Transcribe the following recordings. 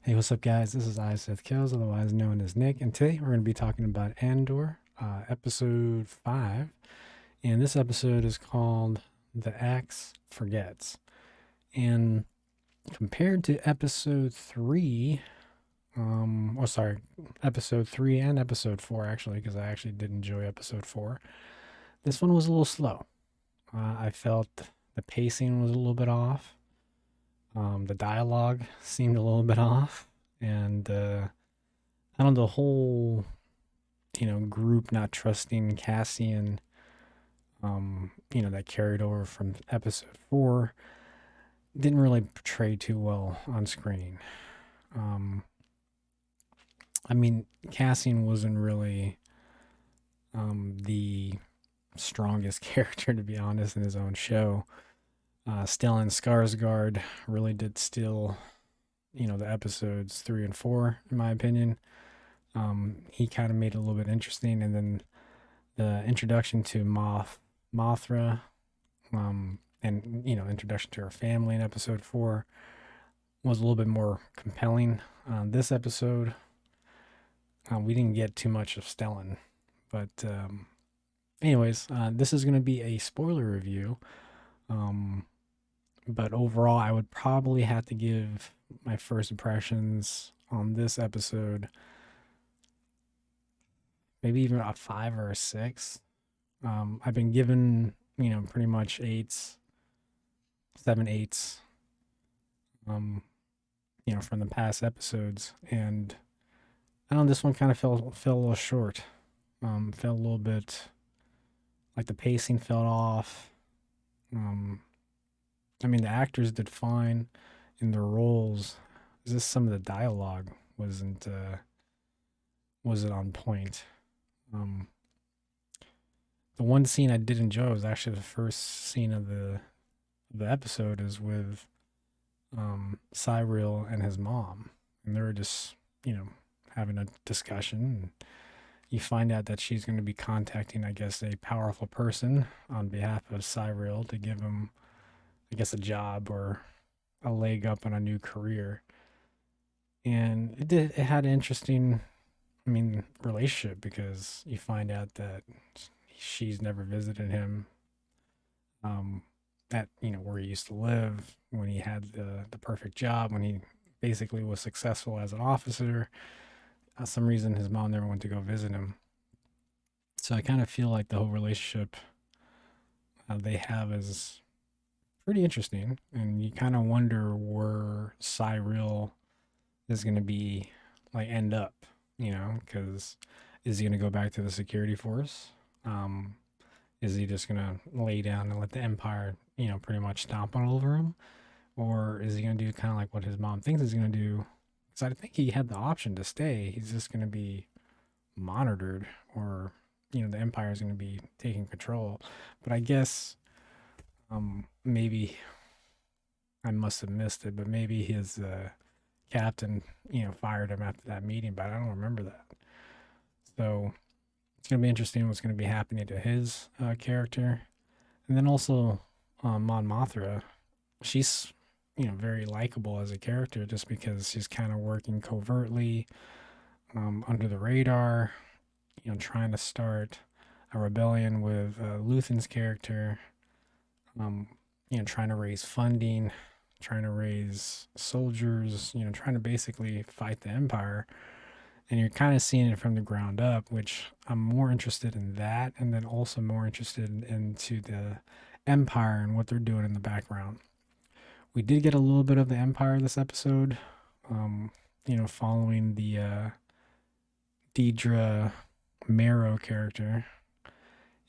Hey, what's up, guys? This is Seth Kills, otherwise known as Nick, and today we're going to be talking about Andor, episode 5. And this episode is called The Axe Forgets. And compared to episode 3, episode 3 and episode 4, actually, because I actually did enjoy episode 4, this one was a little slow. I felt the pacing was a little bit off. The dialogue seemed a little bit off. And, I don't know, the whole, group not trusting Cassian, that carried over from episode 4 didn't really portray too well on screen. Um, I mean, Cassian wasn't really the strongest character, to be honest, in his own show. Stellan Skarsgård really did steal, the episodes 3 and 4, in my opinion. He kind of made it a little bit interesting, and then the introduction to Mothra, and introduction to her family in episode 4 was a little bit more compelling. This episode, we didn't get too much of Stellan, but anyways, this is going to be a spoiler review. Um, but overall, I would probably have to give my first impressions on this episode maybe even a 5 or a 6. I've been given, pretty much eights, 7 8s, um, from the past episodes, and I don't know, this one kind of fell a little short. Felt a little bit like the pacing fell off. Um, I mean, the actors did fine in their roles. Just some of the dialogue wasn't on point. Um, the one scene I did enjoy was actually the first scene of the episode is with Cyril and his mom, and they were just having a discussion. And you find out that she's going to be contacting, I guess, a powerful person on behalf of Cyril to give him, I guess, a job or a leg up on a new career. And it had an interesting, I mean, relationship because you find out that she's never visited him, um, at where he used to live when he had the perfect job, when he basically was successful as an officer. Some reason his mom never went to go visit him. So I kind of feel like the whole relationship they have is pretty interesting, and you kind of wonder where Cyril is going to be, like, end up, because is he going to go back to the security force? Um, is he just going to lay down and let the Empire, pretty much stomp all over him? Or is he going to do kind of like what his mom thinks he's going to do? Because I think he had the option to stay. He's just going to be monitored, or, the Empire is going to be taking control. But I guess maybe I must have missed it, but maybe his captain, fired him after that meeting, but I don't remember that. So it's going to be interesting what's going to be happening to his character. And then also Mon Mothra, she's, very likable as a character just because she's kind of working covertly, under the radar, trying to start a rebellion with Luthen's character, um, trying to raise funding, trying to raise soldiers, trying to basically fight the Empire. And you're kind of seeing it from the ground up, which I'm more interested in that, and then also more interested into the Empire and what they're doing in the background. We did get a little bit of the Empire this episode, following the Deidre Marrow character,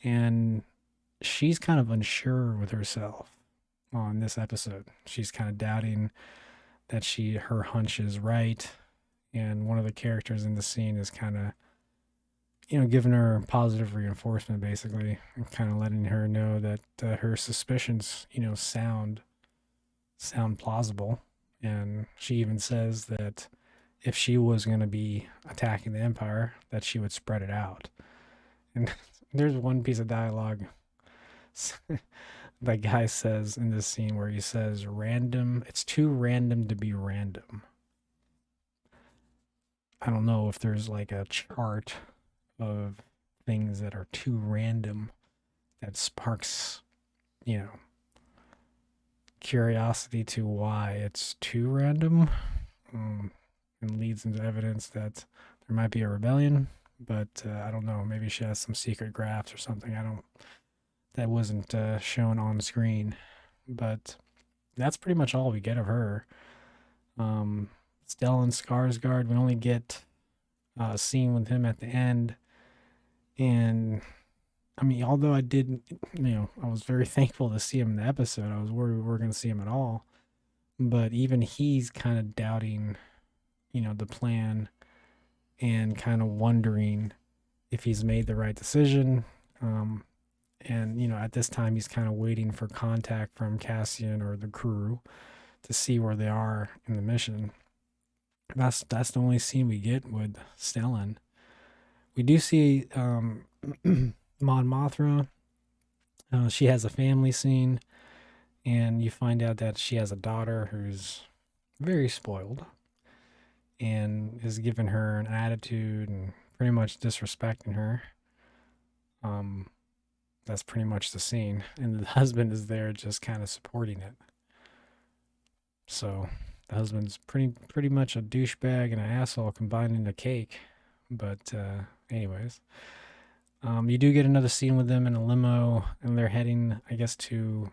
and she's kind of unsure with herself on this episode. She's kind of doubting that her hunch is right, and one of the characters in the scene is kind of giving her positive reinforcement, basically, and kind of letting her know that her suspicions sound plausible. And she even says that if she was going to be attacking the Empire, that she would spread it out. And there's one piece of dialogue that guy says in this scene where he says, random, it's too random to be random. I don't know if there's like a chart of things that are too random that sparks, you know, curiosity to why it's too random, and leads into evidence that there might be a rebellion. But I don't know. Maybe she has some secret graphs or something. I don't. That wasn't shown on screen, but that's pretty much all we get of her. Stellan Skarsgård, we only get a scene with him at the end, and I mean, although I did, I was very thankful to see him in the episode. I was worried we weren't going to see him at all, but even he's kind of doubting, the plan, and kind of wondering if he's made the right decision. And at this time he's kind of waiting for contact from Cassian or the crew to see where they are in the mission. That's the only scene we get with Stellan. We do see Mon Mothra. She has a family scene, and you find out that she has a daughter who's very spoiled and is giving her an attitude and pretty much disrespecting her. That's pretty much the scene, and the husband is there just kind of supporting it. So the husband's pretty much a douchebag and an asshole combined in a cake. But anyways, you do get another scene with them in a limo, and they're heading, I guess, to,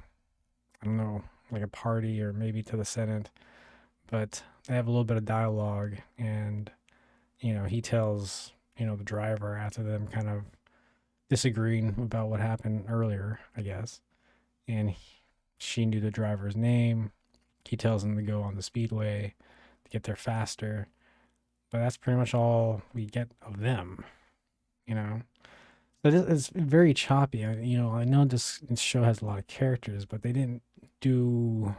I don't know, like a party or maybe to the Senate. But they have a little bit of dialogue, and he tells the driver, after them kind of disagreeing about what happened earlier, I guess, and she knew the driver's name. He tells them to go on the speedway to get there faster. But that's pretty much all we get of them, But it's very choppy. I know this show has a lot of characters, but they didn't do,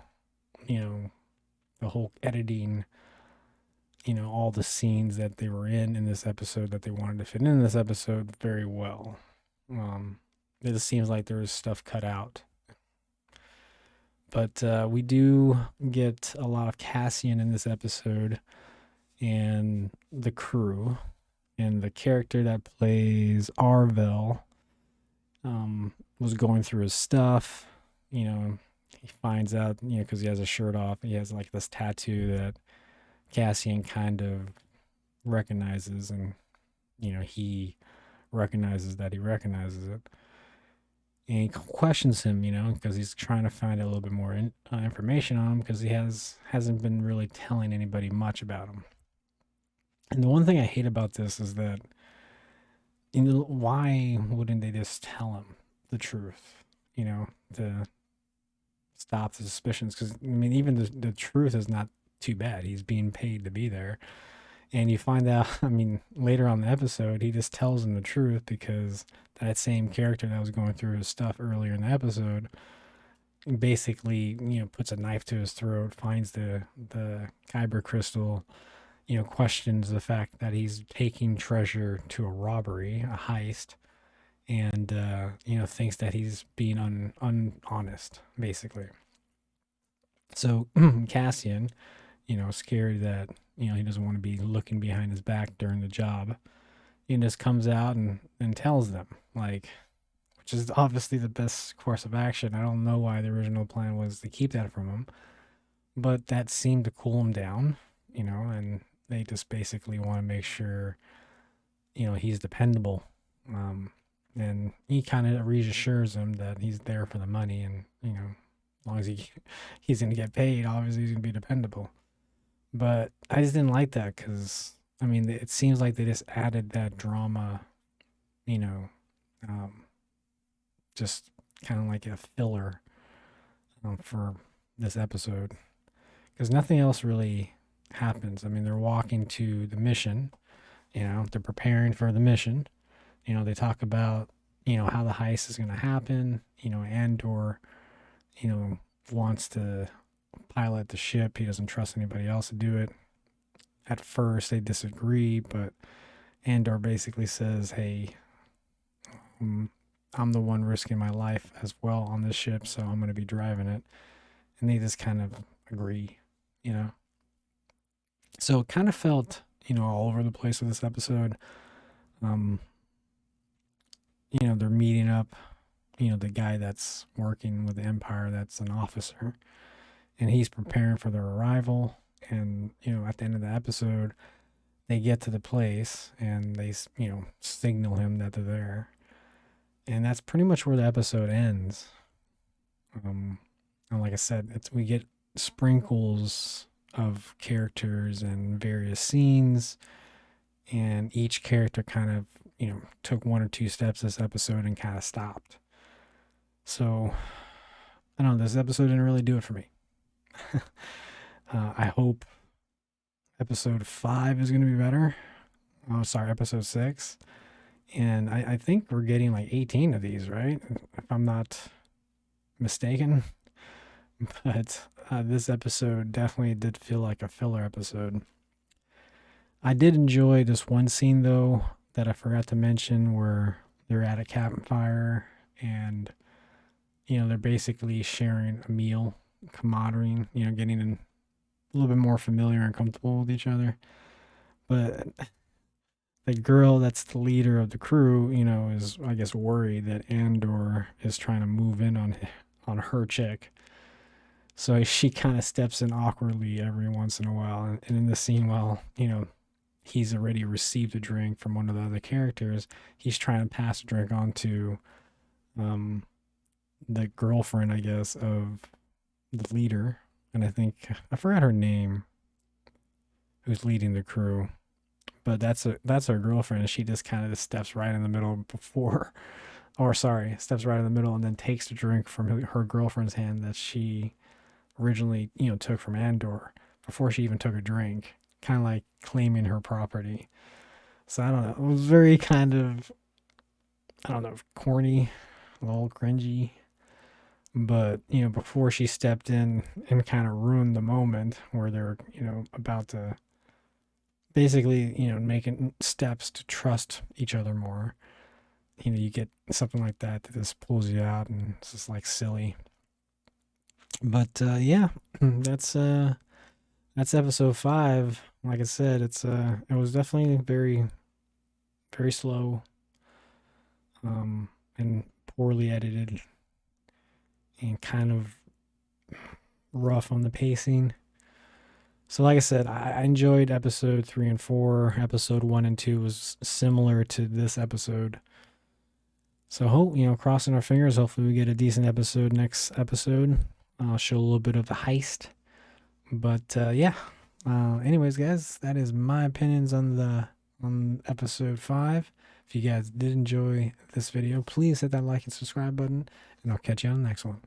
the whole editing, all the scenes that they were in this episode that they wanted to fit in this episode very well. It just seems like there was stuff cut out. But we do get a lot of Cassian in this episode and the crew. And the character that plays Arvel was going through his stuff. He finds out, because he has a shirt off. He has like this tattoo that Cassian kind of recognizes, and, he recognizes that he recognizes it. And he questions him, because he's trying to find a little bit more information on him, because he hasn't been really telling anybody much about him. And the one thing I hate about this is that, why wouldn't they just tell him the truth, to stop the suspicions? Because, even the truth is not too bad. He's being paid to be there. And you find out, later on the episode, he just tells him the truth because that same character that was going through his stuff earlier in the episode basically, puts a knife to his throat, finds the kyber crystal, questions the fact that he's taking treasure to a robbery, a heist, and, thinks that he's being honest, basically. So Cassian, scared that, he doesn't want to be looking behind his back during the job, he just comes out and tells them, which is obviously the best course of action. I don't know why the original plan was to keep that from him, but that seemed to cool him down, and they just basically want to make sure, he's dependable. And he kind of reassures him that he's there for the money, and, as long as he's going to get paid, obviously he's going to be dependable. But I just didn't like that because, it seems like they just added that drama, just kind of like a filler for this episode, because nothing else really happens. They're walking to the mission, they're preparing for the mission. They talk about, how the heist is going to happen. Andor, wants to pilot the ship. He doesn't trust anybody else to do it. At first, they disagree, but Andor basically says, hey, I'm the one risking my life as well on this ship, so I'm going to be driving it. And they just kind of agree, So it kind of felt, all over the place with this episode. Um, they're meeting up, the guy that's working with the Empire, that's an officer, and he's preparing for their arrival. And, at the end of the episode, they get to the place and they, signal him that they're there. And that's pretty much where the episode ends. And like I said, we get sprinkles of characters and various scenes, and each character kind of, took one or two steps this episode and kind of stopped. So, I don't know, this episode didn't really do it for me. I hope episode 5 is going to be better. Oh, sorry, episode 6. And I think we're getting like 18 of these, right? If I'm not mistaken. But this episode definitely did feel like a filler episode. I did enjoy this one scene, though, that I forgot to mention, where they're at a campfire and, they're basically sharing a meal, camaraderie, getting a little bit more familiar and comfortable with each other. But the girl that's the leader of the crew, is, I guess, worried that Andor is trying to move in on her chick. So she kind of steps in awkwardly every once in a while. And in the scene, while, he's already received a drink from one of the other characters, he's trying to pass a drink on to the girlfriend, I guess, of the leader. And I forgot her name, who's leading the crew. But that's her girlfriend, and she just kind of steps right in the middle steps right in the middle and then takes the drink from her girlfriend's hand that she originally, took from Andor before she even took a drink, kind of like claiming her property. So I don't know. It was very kind of, I don't know, corny, a little cringy. But, before she stepped in and kind of ruined the moment where they're, about to basically, making steps to trust each other more, you get something like that just pulls you out, and it's just like silly. But yeah, that's episode 5. Like I said, it was definitely very, very slow, and poorly edited, and kind of rough on the pacing. So like I said, I enjoyed episode 3 and 4. Episode 1 and 2 was similar to this episode. So crossing our fingers, hopefully we get a decent episode next episode. I'll show a little bit of the heist. But yeah. Anyways, guys, that is my opinions on episode 5. If you guys did enjoy this video, please hit that like and subscribe button, and I'll catch you on the next one.